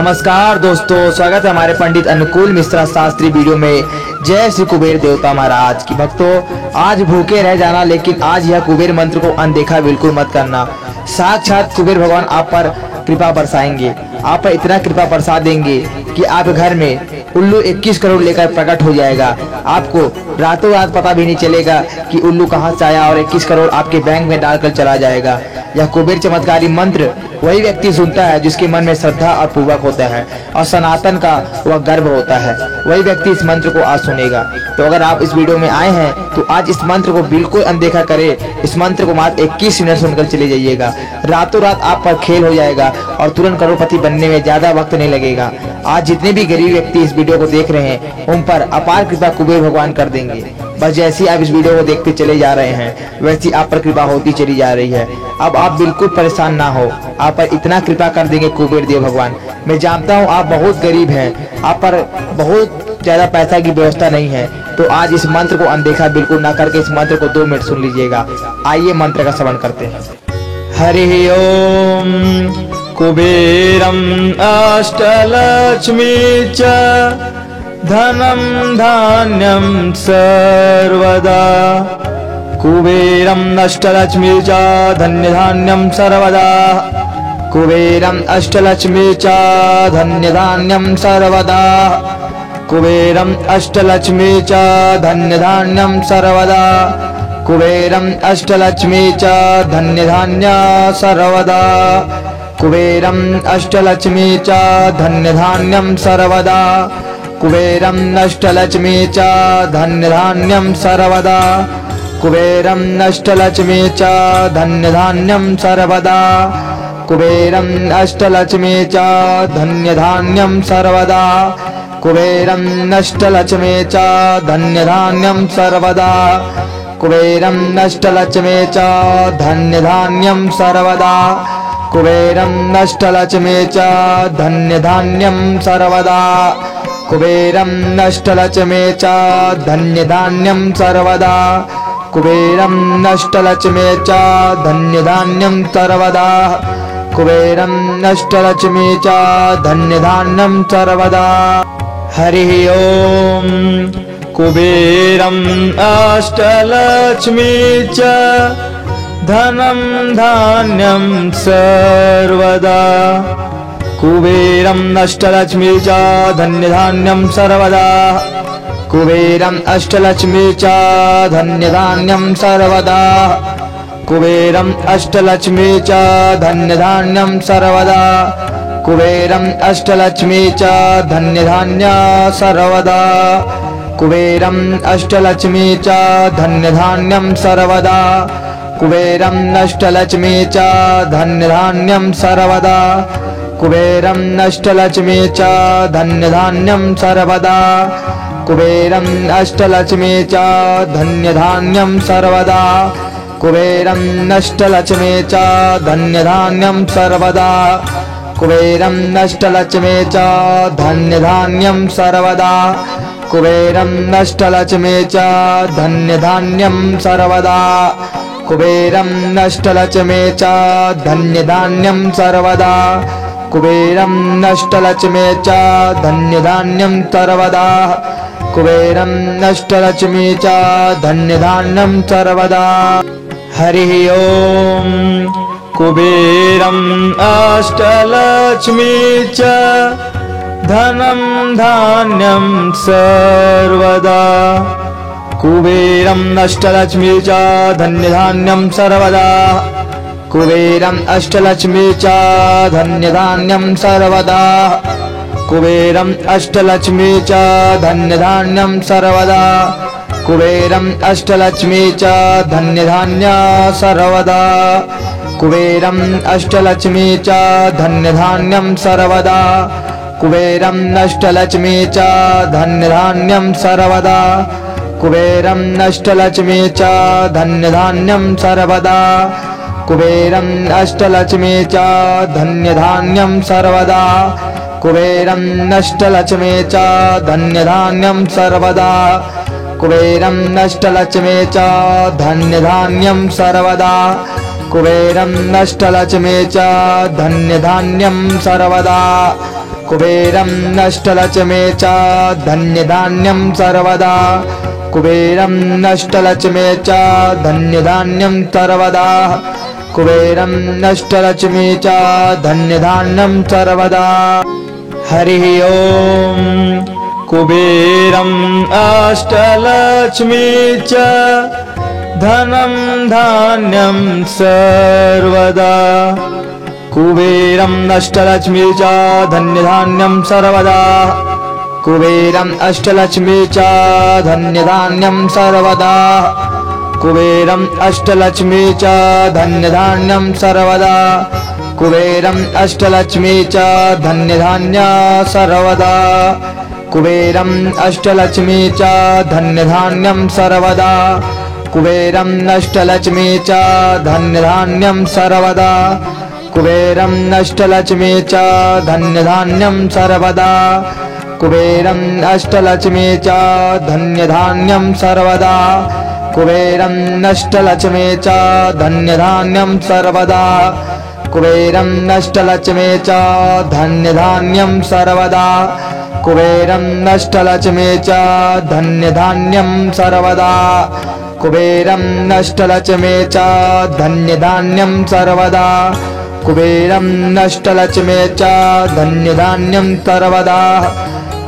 नमस्कार दोस्तों, स्वागत है हमारे पंडित अनुकूल मिश्रा शास्त्री वीडियो में। जय श्री कुबेर देवता महाराज की भक्तों, आज भूखे रह जाना, लेकिन आज यह कुबेर मंत्र को अनदेखा बिल्कुल मत करना। साक्षात कुबेर भगवान आप पर कृपा बरसाएंगे, आप पर इतना कृपा बरसा देंगे कि आपके घर में उल्लू 21 करोड़ लेकर प्रकट हो जाएगा। आपको रातों रात पता भी नहीं चलेगा कि उल्लू कहाँ से आया और 21 करोड़ आपके बैंक में डालकर चला जाएगा। यह कुबेर चमत्कारी मंत्र वही व्यक्ति सुनता है जिसके मन में श्रद्धा और पूर्वक होता है और सनातन का वह गर्व होता है, वही व्यक्ति इस मंत्र को आज सुनेगा। तो अगर आप इस वीडियो में आए हैं तो आज इस मंत्र को बिल्कुल अनदेखा करें। इस मंत्र को मात्र 21 मिनट सुनकर चले जाइएगा। रातों रात आप पर खेल हो जाएगा और तुरंत करोड़पति बनने में ज्यादा वक्त नहीं लगेगा। आज जितने भी गरीब व्यक्ति इस वीडियो को देख रहे हैं उन पर अपार कृपा कुबेर भगवान कर देंगे। बस जैसे आप इस वीडियो को देखते चले जा रहे हैं वैसी आप पर कृपा होती चली जा रही है। अब आप बिल्कुल परेशान ना हो, आप पर इतना कृपा कर देंगे कुबेर देव भगवान। मैं जानता हूँ आप बहुत गरीब हैं, आप पर बहुत ज्यादा पैसा की व्यवस्था नहीं है, तो आज इस मंत्र को अनदेखा बिल्कुल ना करके इस मंत्र को 2 मिनट सुन लीजिएगा। आइए मंत्र का श्रवण करते हैं। हरि ओम कुबेरम अष्टलक्ष्मी च धनम धान्यम सर्वदा। कुबेरम अष्टलक्ष्मी च धन्य धान्यम सर्वदा। कुबेरम अष्टलक्ष्मी च धन्य धान्यम सर्वदा। कुबेरम अष्टलक्ष्मी च धन्य धान्यम सर्वदा। कुबेरम अष्टलक्ष्मी च धन्य धान्य सर्वदा। कुबेरम अष्टलक्ष्मी च धन्य धान्यम सर्वदा। कुबेरम अष्टलक्ष्मी च धन्य धान्यम सर्वदा। कुबेरम अष्टलक्ष्मी च धन्य धान्यम सर्वदा। कुबेरम अष्टलक्ष्मी च धन्य धान्यम सर्वदा। कुबेरम अष्टलक्ष्मी च धन्य धान्यम सर्वदा। कुबेरम अष्टलक्ष्मी च धन्य धान्यम सर्वदा। कुबेरम अष्टलक्ष्मी च धन्य धान्यम सर्वदा। कुबेरम अष्टलक्ष्मी च धन्य धान्यम सर्वदा। कुबेरम अष्टलक्ष्मी च धन्य धान्यम सर्वदा। कुबेरम अष्टलक्ष्मी च धन्य धान्यम सर्वदा। हरि ओम कुबेरम अष्टलक्ष्मी च धनम धान्यम सर्वदा। कुबेरम अष्टलक्ष्मी च धन्य धान्यम सर्वदा। कुबेरम अष्टलक्ष्मी च धन्य धान्यम सर्वदा। कुबेरम अष्टलक्ष्मी च धन्य धान्यम सर्वदा। कुबेरम अष्टलक्ष्मी च धन्य धान्य सर्वदा। कुबेरम अष्टलक्ष्मी च धन्य धान्यम सर्वदा। कुबेरम अष्टलक्ष्मी च धन्य धान्यम सर्वदा। कुबेरम अष्टलक्ष्मी च धन्य धान्यम सर्वदा। कुबेरम अष्टलक्ष्मी च धन्य धान्यम सर्वदा। कुबेरम अष्टलक्ष्मी च धन्य धान्यम सर्वदा। कुबेरम अष्टलक्ष्मी च धन्य धान्यम सर्वदा। कुबेरम अष्टलक्ष्मी च धन्य धान्यम सर्वदा। कुबेरम अष्टलक्ष्मी च धन्य धान्यम सर्वदा। कुबेरम अष्टलक्ष्मी च धन्य धान्यम सर्वदा। कुबेरम अष्टलक्ष्मी च धन्य धान्यम सर्वदा। हरि ओम कुबेरम अष्टलक्ष्मी च धनम धान्यम सर्वदा। कुबेरम अष्टलक्ष्मी च धन्य धान्यम सर्वदा। कुबेरम अष्टलक्ष्मी च धन्य धान्यम सर्वदा। कुबेरम अष्टलक्ष्मी च धन्य धान्यम सर्वदा। कुबेरम अष्टलक्ष्मी च धन्य धान्य सर्वदा। कुबेरम अष्टलक्ष्मी च धन्य धान्यम सर्वदा। कुबेरम अष्टलक्ष्मी च धन्य धान्यम सर्वदा। कुबेरम अष्टलक्ष्मी च धन्य धान्यम सर्वदा। कुबेरम अष्टलक्ष्मी च धन्य धान्यम सर्वदा। कुबेरम अष्टलक्ष्मी च धन्य धान्यम सर्वदा। कुबेरम अष्टलक्ष्मी च धन्य धान्यम सर्वदा। कुबेरम अष्टलक्ष्मी च धन्य धान्यम सर्वदा। कुबेरं नष्टलक्ष्मी च धन्यधान्यं सर्वदा कुबेरं नष्टलक्ष्मी च धन्यधान्यं सर्वदा कुबेरं नष्टलक्ष्मी च धन्यधान्यं सर्वदा हरिः ओम कुबेरं अष्टलक्ष्मी च धनं धान्यं सर्वदा कुबेरं अष्टलक्ष्मी च धन्यधान्यं सर्वदा कुबेरं अष्टलक्ष्मी च धन्यधान्यं सर्वदा कुबेरं अष्टलक्ष्मी च धन्यधान्यं सर्वदा कुबेरं अष्टलक्ष्मी च धन्यधान्य सर्वदा कुबेरं अष्टलक्ष्मी च धन्यधान्यं सर्वदा कुबेरं अष्टलक्ष्मी च धन्यधान्यं सर्वदा कुबेरं अष्टलक्ष्मी च धन्यधान्यं सर्वदा कुबेरं अष्टलक्ष्मी च धन्यधान्यं सर्वदा कुबेरं अष्टलक्ष्मी च धन्यधान्यं सर्वदा कुबेरं अष्टलक्ष्मी च धन्यधान्यं सर्वदा कुबेरं अष्टलक्ष्मी च धन्यधान्यं सर्वदा कुबेरं अष्टलक्ष्मी च धन्यधान्यं सर्वदा कुबेरं अष्टलक्ष्मी च धन्यधान्यं सर्वदा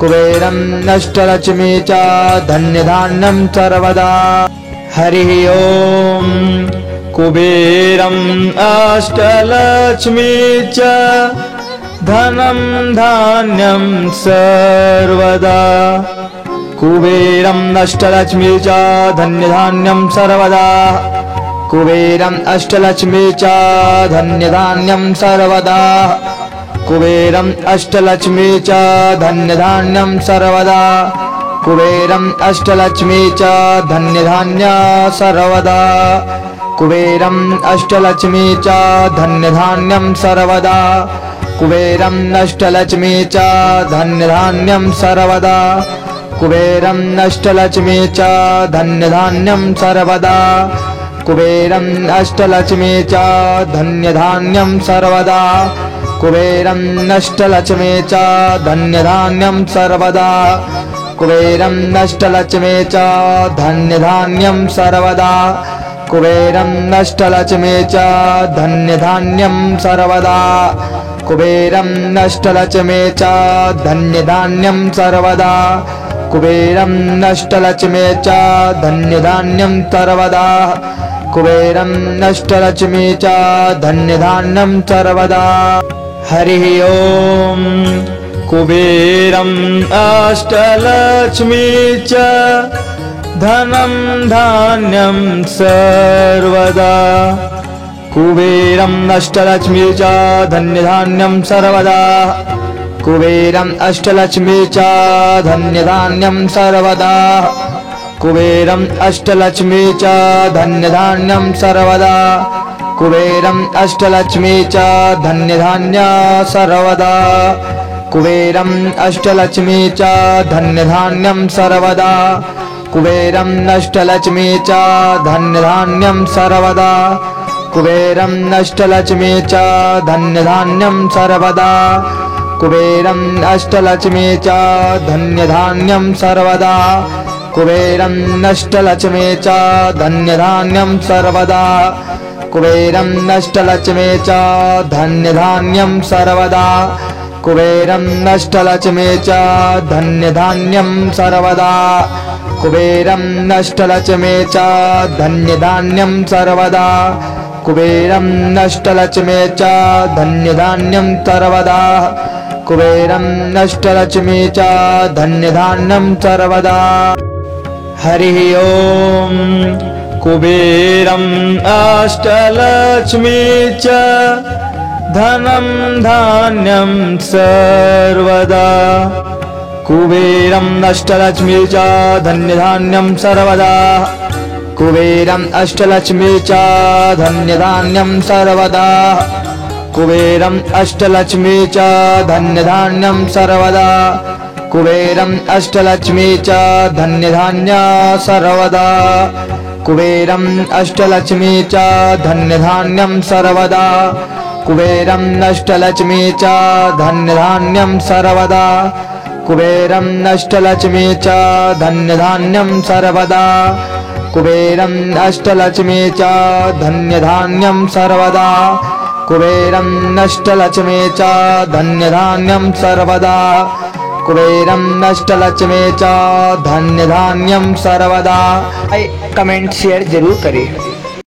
कुबेरं अष्टलक्ष्मी च धन्यधान्यं सर्वदा हरिः ओम कुबेरं अष्टलक्ष्मी च धनं धान्यं सर्वदा कुबेरं अष्टलक्ष्मी च धन्यधान्यं सर्वदा कुबेरं अष्टलक्ष्मी च धन्यधान्यं सर्वदा कुबेरं अष्टलक्ष्मी च धन्यधान्यं सर्वदा कुबेरं अष्टलक्ष्मी च धन्यधान्य सर्वदा कुबेरं अष्टलक्ष्मी च धन्यधान्यं सर्वदा कुबेरं अष्टलक्ष्मी च धन्यधान्यं सर्वदा कुबेरं अष्टलक्ष्मी च धन्यधान्यं सर्वदा कुबेरं अष्टलक्ष्मी च धन्यधान्यं सर्वदा कुबेरं अष्टलक्ष्मी च धन्यधान्यं सर्वदा कुबेरं अष्टलक्ष्मी च धन्यधान्यं सर्वदा कुबेरं अष्टलक्ष्मी च धन्यधान्यं सर्वदा कुबेरं अष्टलक्ष्मी च धन्यधान्यं सर्वदा कुबेरं अष्टलक्ष्मी च धन्यधान्यं सर्वदा कुबेरं अष्टलक्ष्मी च धन्यधान्यं सर्वदा हरिः ओम कुबेरं अष्टलक्ष्मी च धनं धान्यं सर्वदा कुबेरं अष्टलक्ष्मी च धन्यधान्यं सर्वदा कुबेरं अष्टलक्ष्मी च धन्यधान्यं सर्वदा कुबेरं अष्टलक्ष्मी च धन्यधान्यं सर्वदा कुबेरं अष्टलक्ष्मी च धन्यधान्य सर्वदा कुबेरं अष्टलक्ष्मी च धन्यधान्यं सर्वदा कुबेरं अष्टलक्ष्मी च धन्यधान्यं सर्वदा कुबेरं अष्टलक्ष्मी च धन्यधान्यं सर्वदा कुबेरं अष्टलक्ष्मी च धन्यधान्यं सर्वदा कुबेरं अष्टलक्ष्मी च धन्यधान्यं सर्वदा कुबेरं अष्टलक्ष्मी च धन्यधान्यं सर्वदा कुबेरं अष्टलक्ष्मी च धन्यधान्यं सर्वदा कुबेरं अष्टलक्ष्मी च धन्यधान्यं सर्वदा कुबेरं अष्टलक्ष्मी च धन्यधान्यं सर्वदा कुबेरं अष्टलक्ष्मी च धन्यधान्यं सर्वदा हरिः ओम कुबेरं अष्टलक्ष्मी च धनं धान्यं सर्वदा कुबेरं अष्टलक्ष्मी च धन्यधान्यं सर्वदा कुबेरं अष्टलक्ष्मी च धन्यधान्यं सर्वदा कुबेरं अष्टलक्ष्मी च धन्यधान्यं सर्वदा कुबेरं अष्टलक्ष्मी च धन्यधान्य सर्वदा कुबेरं अष्टलक्ष्मी च धन्यधान्यं सर्वदा कुबेरं नष्टलक्ष्मी च धन्यधान्यं सर्वदा कुबेरं नष्टलक्ष्मी च धन्यधान्यं सर्वदा कुबेरं नष्टलक्ष्मी च धन्यधान्यं सर्वदा कुबेरं नष्टलक्ष्मी च धन्यधान्यं सर्वदा कुबेरं नष्टलक्ष्मी च धन्यधान्यं सर्वदा। कमेंट शेयर जरूर करें।